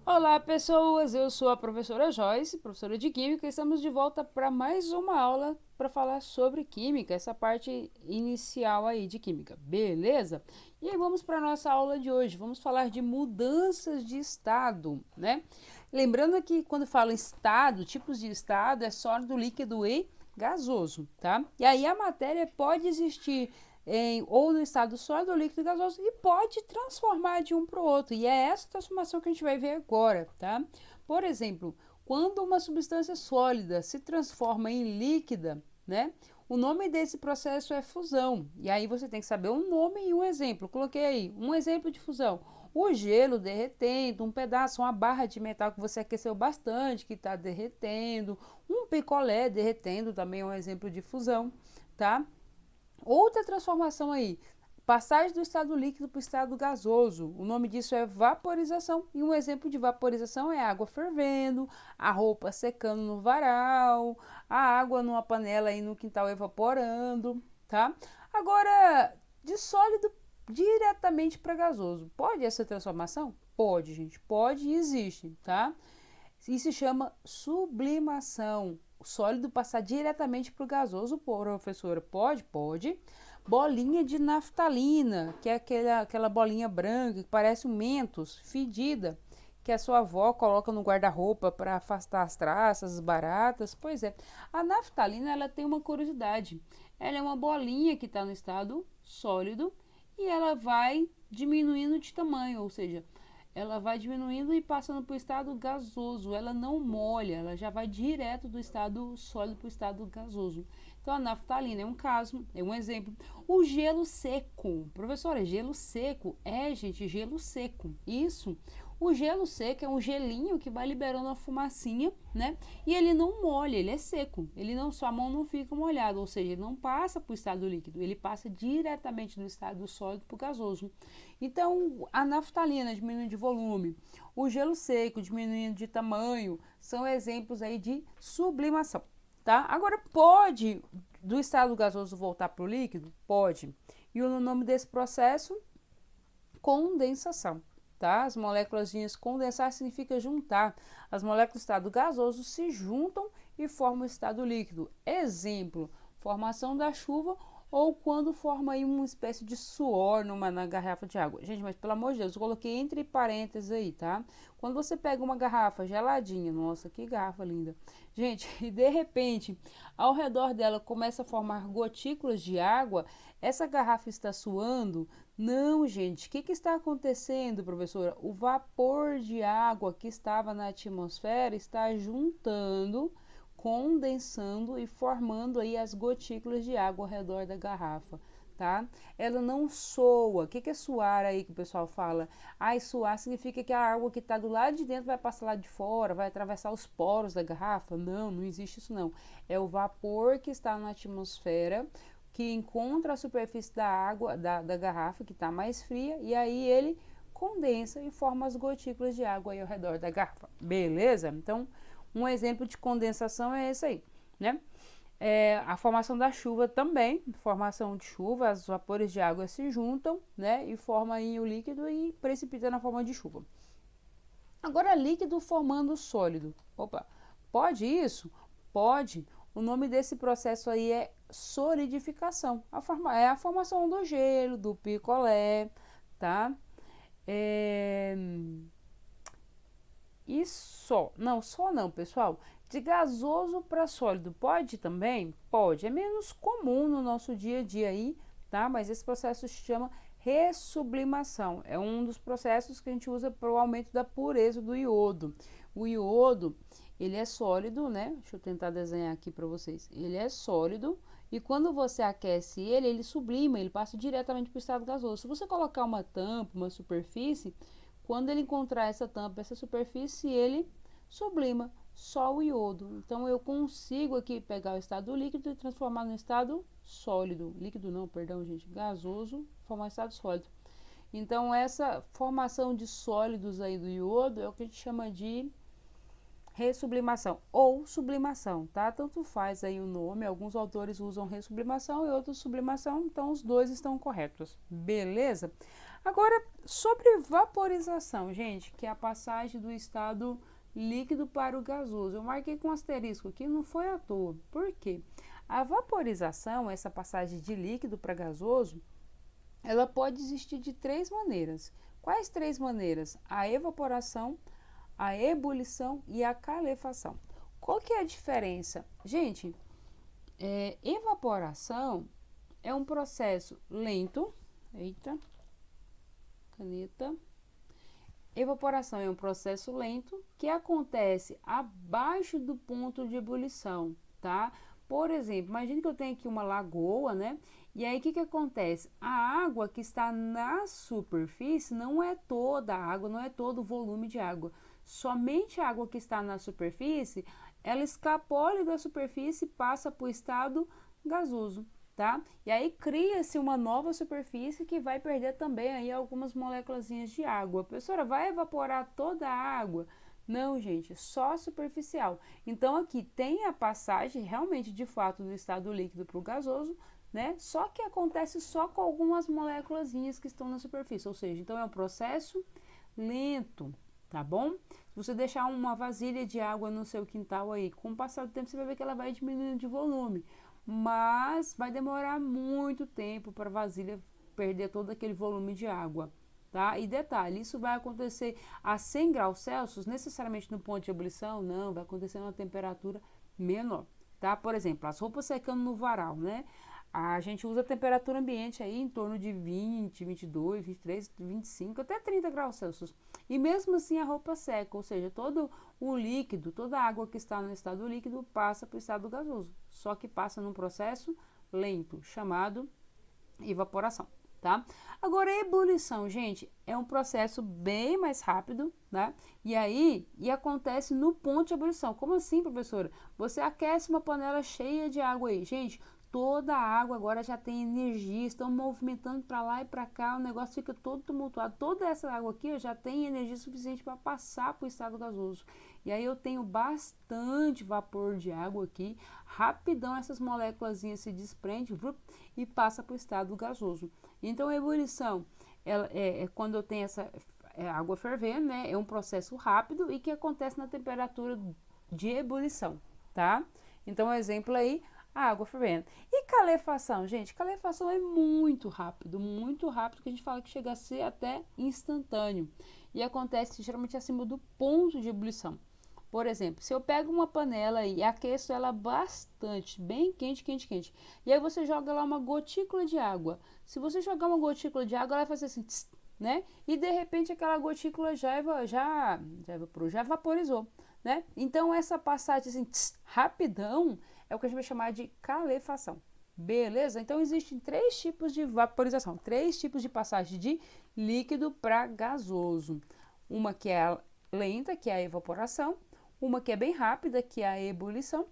Olá, pessoas! Eu sou a professora Joyce, professora de Química, e estamos de volta para mais uma aula para falar sobre Química, essa parte inicial aí de Química, beleza? E aí vamos para a nossa aula de hoje, vamos falar de mudanças de estado, né? Lembrando que quando falo estado, tipos de estado, é sólido, líquido e gasoso, tá? E aí a matéria pode existir ou no estado sólido, líquido e gasoso e pode transformar de um para o outro. E é essa transformação que a gente vai ver agora, tá? Por exemplo, quando uma substância sólida se transforma em líquida, né? O nome desse processo é fusão. E aí você tem que saber um nome e um exemplo. Coloquei aí um exemplo de fusão. O gelo derretendo, um pedaço, uma barra de metal que você aqueceu bastante, que está derretendo, um picolé derretendo, também é um exemplo de fusão, tá? Outra transformação aí, passagem do estado líquido para o estado gasoso. O nome disso é vaporização. E um exemplo de vaporização é a água fervendo, a roupa secando no varal, a água numa panela aí no quintal evaporando, tá? Agora, de sólido diretamente para gasoso. Pode essa transformação? Pode, gente. Pode e existe, tá? Isso se chama sublimação. O sólido passar diretamente para o gasoso, professora. Pode? Pode. Bolinha de naftalina, que é aquela bolinha branca que parece um mentos, fedida, que a sua avó coloca no guarda-roupa para afastar as traças, as baratas. Pois é, a naftalina ela tem uma curiosidade. Ela é uma bolinha que está no estado sólido e ela vai diminuindo de tamanho, ou seja, ela vai diminuindo e passando para o estado gasoso. Ela não molha, ela já vai direto do estado sólido para o estado gasoso. Então a naftalina é um caso, é um exemplo. O gelo seco, professora, gelo seco é, gente, gelo seco. Isso. O gelo seco é um gelinho que vai liberando a fumacinha, né? E ele não molha, ele é seco. Ele não, sua mão não fica molhada, ou seja, ele não passa para o estado líquido, ele passa diretamente do estado sólido para o gasoso. Então, a naftalina diminuindo de volume, o gelo seco diminuindo de tamanho, são exemplos aí de sublimação, tá? Agora, pode do estado gasoso voltar para o líquido? Pode. E o nome desse processo? Condensação, tá? As moléculas condensar significa juntar. As moléculas do estado gasoso se juntam e formam o estado líquido. Exemplo, formação da chuva ou quando forma aí uma espécie de suor na garrafa de água. Gente, mas pelo amor de Deus, eu coloquei entre parênteses aí, tá? Quando você pega uma garrafa geladinha, nossa, que garrafa linda. Gente, e de repente, ao redor dela começa a formar gotículas de água, essa garrafa está suando? Não, gente, o que está acontecendo, professora? O vapor de água que estava na atmosfera está juntando, condensando e formando aí as gotículas de água ao redor da garrafa, tá? Ela não soa. O que é suar aí que o pessoal fala? Ah, suar significa que a água que está do lado de dentro vai passar lá de fora, vai atravessar os poros da garrafa? Não, não existe isso não. É o vapor que está na atmosfera que encontra a superfície da água da garrafa que está mais fria e aí ele condensa e forma as gotículas de água aí ao redor da garrafa. Beleza? Então, um exemplo de condensação é esse aí, né? A formação da chuva também, formação de chuva, os vapores de água se juntam, né? E formam aí o líquido e precipita na forma de chuva. Agora, líquido formando sólido. Opa, pode isso? Pode. O nome desse processo aí é solidificação. É a formação do gelo, do picolé, tá? É... E só. Não, só não, pessoal. De gasoso para sólido, pode também? Pode. É menos comum no nosso dia a dia aí, tá? Mas esse processo se chama ressublimação. É um dos processos que a gente usa para o aumento da pureza do iodo. O iodo, ele é sólido, né? Deixa eu tentar desenhar aqui para vocês. Ele é sólido e quando você aquece ele, ele sublima, ele passa diretamente para o estado gasoso. Se você colocar uma tampa, uma superfície, quando ele encontrar essa tampa, essa superfície, ele sublima só o iodo. Então eu consigo aqui pegar o estado líquido e transformar no estado sólido. Líquido não, perdão, gente, gasoso, formar estado sólido. Então essa formação de sólidos aí do iodo é o que a gente chama de ressublimação ou sublimação, tá? Tanto faz aí o nome, alguns autores usam ressublimação e outros sublimação, então os dois estão corretos, beleza? Agora, sobre vaporização, gente, que é a passagem do estado líquido para o gasoso. Eu marquei com asterisco aqui, não foi à toa. Por quê? A vaporização, essa passagem de líquido para gasoso, ela pode existir de três maneiras. Quais três maneiras? A evaporação, a ebulição e a calefação. Qual que é a diferença? Gente, evaporação é um processo lento. Eita, caneta. Evaporação é um processo lento que acontece abaixo do ponto de ebulição, tá? Por exemplo, imagine que eu tenho aqui uma lagoa, né? E aí o que acontece? A água que está na superfície não é toda a água, não é todo o volume de água. Somente a água que está na superfície, ela escapole da superfície e passa para o estado gasoso. Tá? E aí cria-se uma nova superfície que vai perder também aí algumas moléculas de água. Professora, vai evaporar toda a água? Não, gente, só superficial. Então aqui tem a passagem realmente de fato do estado líquido para o gasoso, né? Só que acontece só com algumas moléculas que estão na superfície, ou seja, então é um processo lento, tá bom? Se você deixar uma vasilha de água no seu quintal aí, com o passar do tempo você vai ver que ela vai diminuindo de volume, mas vai demorar muito tempo para a vasilha perder todo aquele volume de água, tá? E detalhe, isso vai acontecer a 100 graus Celsius, necessariamente no ponto de ebulição? Não, vai acontecer numa temperatura menor, tá? Por exemplo, as roupas secando no varal, né? A gente usa a temperatura ambiente aí em torno de 20, 22, 23, 25, até 30 graus Celsius. E mesmo assim a roupa seca, ou seja, todo o líquido, toda a água que está no estado líquido passa para o estado gasoso. Só que passa num processo lento, chamado evaporação, tá? Agora, a ebulição, gente, é um processo bem mais rápido, né? E acontece no ponto de ebulição. Como assim, professora? Você aquece uma panela cheia de água aí, gente. Toda a água agora já tem energia, estão movimentando para lá e para cá, o negócio fica todo tumultuado. Toda essa água aqui já tem energia suficiente para passar para o estado gasoso. E aí eu tenho bastante vapor de água aqui, rapidão essas moléculas se desprendem e passa para o estado gasoso. Então a ebulição é quando eu tenho essa água fervendo, né? É um processo rápido e que acontece na temperatura de ebulição, tá? Então, exemplo aí, a água fervendo. E calefação, gente? Calefação é muito rápido, que a gente fala que chega a ser até instantâneo. E acontece geralmente acima do ponto de ebulição. Por exemplo, se eu pego uma panela e aqueço ela bastante, bem quente, quente, quente, e aí você joga lá uma gotícula de água. Se você jogar uma gotícula de água, ela vai fazer assim, tss, né? E de repente aquela gotícula já evaporou, já vaporizou, né? Então essa passagem assim, tss, rapidão, é o que a gente vai chamar de calefação. Beleza? Então existem três tipos de vaporização, três tipos de passagem de líquido para gasoso. Uma que é lenta, que é a evaporação, uma que é bem rápida, que é a ebulição,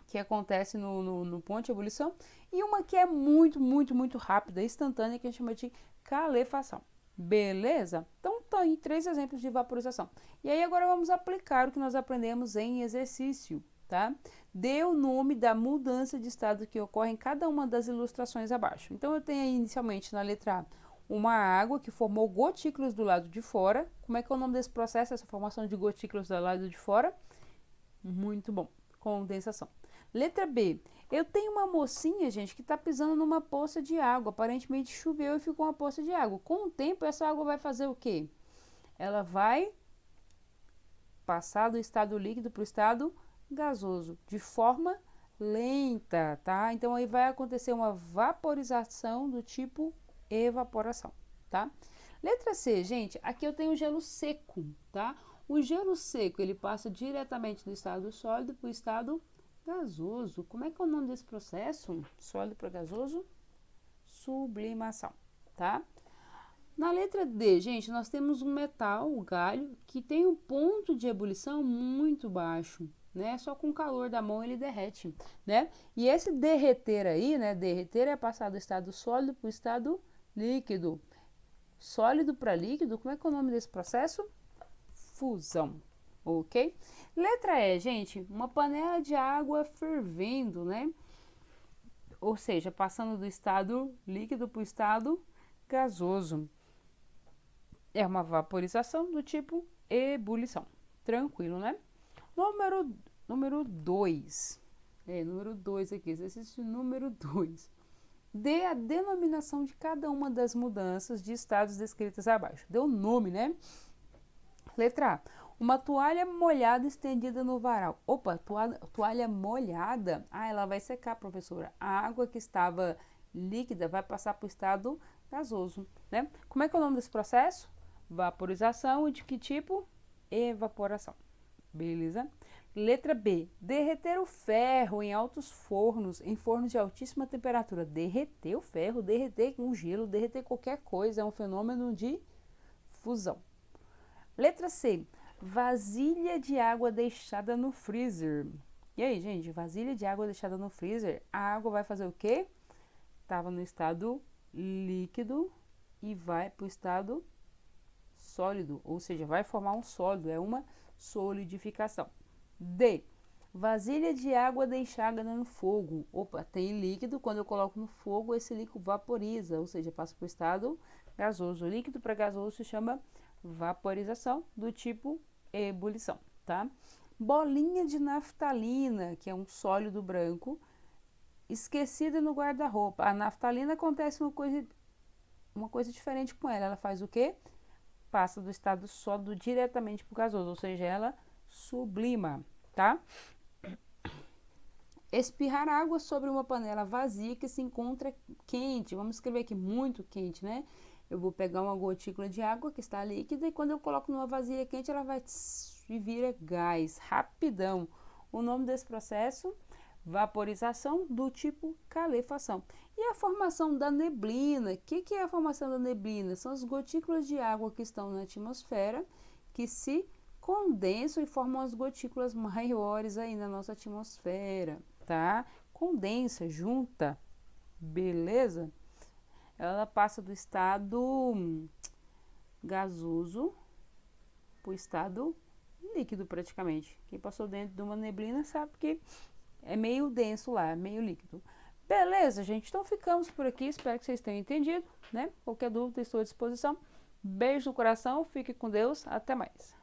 que acontece no ponto de ebulição, e uma que é muito rápida, instantânea, que a gente chama de calefação. Beleza? Então, tá aí três exemplos de vaporização. E aí agora vamos aplicar o que nós aprendemos em exercício, tá? Dê o nome da mudança de estado que ocorre em cada uma das ilustrações abaixo. Então, eu tenho aí inicialmente na letra A uma água que formou gotículas do lado de fora. Como é que é o nome desse processo, essa formação de gotículas do lado de fora? Muito bom, condensação. Letra B, eu tenho uma mocinha, gente, que está pisando numa poça de água. Aparentemente choveu e ficou uma poça de água. Com o tempo, essa água vai fazer o quê? Ela vai passar do estado líquido para o estado gasoso, de forma lenta, tá? Então, aí vai acontecer uma vaporização do tipo evaporação, tá? Letra C, gente, aqui eu tenho gelo seco, tá? O gelo seco, ele passa diretamente do estado sólido para o estado gasoso. Como é que é o nome desse processo? Sólido para gasoso? Sublimação, tá? Na letra D, gente, nós temos um metal, o galho, que tem um ponto de ebulição muito baixo, né? Só com o calor da mão ele derrete, né? E esse derreter aí, né? Derreter é passar do estado sólido para o estado líquido. Sólido para líquido, como é que é o nome desse processo? Fusão, ok? Letra E, gente, uma panela de água fervendo, né? Ou seja, passando do estado líquido para o estado gasoso. É uma vaporização do tipo ebulição. Tranquilo, né? Número 2. Número 2 aqui, exercício número 2. Dê a denominação de cada uma das mudanças de estados descritas abaixo. Deu o nome, né? Letra A. Uma toalha molhada estendida no varal. Opa, toalha molhada? Ah, ela vai secar, professora. A água que estava líquida vai passar para o estado gasoso, né? Como é que é o nome desse processo? Vaporização. E de que tipo? Evaporação. Beleza? Letra B. Derreter o ferro em altos fornos, em fornos de altíssima temperatura. Derreter o ferro, derreter um gelo, derreter qualquer coisa, é um fenômeno de fusão. Letra C. Vasilha de água deixada no freezer. E aí, gente, vasilha de água deixada no freezer, a água vai fazer o quê? Estava no estado líquido e vai para o estado sólido, ou seja, vai formar um sólido, é uma solidificação. D. Vasilha de água deixada no fogo. Opa, tem líquido, quando eu coloco no fogo, esse líquido vaporiza, ou seja, passa para o estado gasoso. O líquido para gasoso se chama vaporização, do tipo ebulição, tá? Bolinha de naftalina, que é um sólido branco, esquecida no guarda-roupa. A naftalina acontece uma coisa diferente com ela. Ela faz o quê? Passa do estado sólido diretamente para o gasoso, ou seja, ela sublima, tá? Espirrar água sobre uma panela vazia que se encontra quente. Vamos escrever aqui muito quente, né? Eu vou pegar uma gotícula de água que está líquida e quando eu coloco numa vasilha quente, ela vai e vira gás, rapidão. O nome desse processo, vaporização do tipo calefação. E a formação da neblina, o que é a formação da neblina? São as gotículas de água que estão na atmosfera, que se condensam e formam as gotículas maiores aí na nossa atmosfera, tá? Condensa, junta, beleza? Ela passa do estado gasoso para o estado líquido praticamente. Quem passou dentro de uma neblina sabe que é meio denso lá, é meio líquido. Beleza, gente? Então ficamos por aqui. Espero que vocês tenham entendido, né? Qualquer dúvida, estou à disposição. Beijo no coração, fique com Deus. Até mais.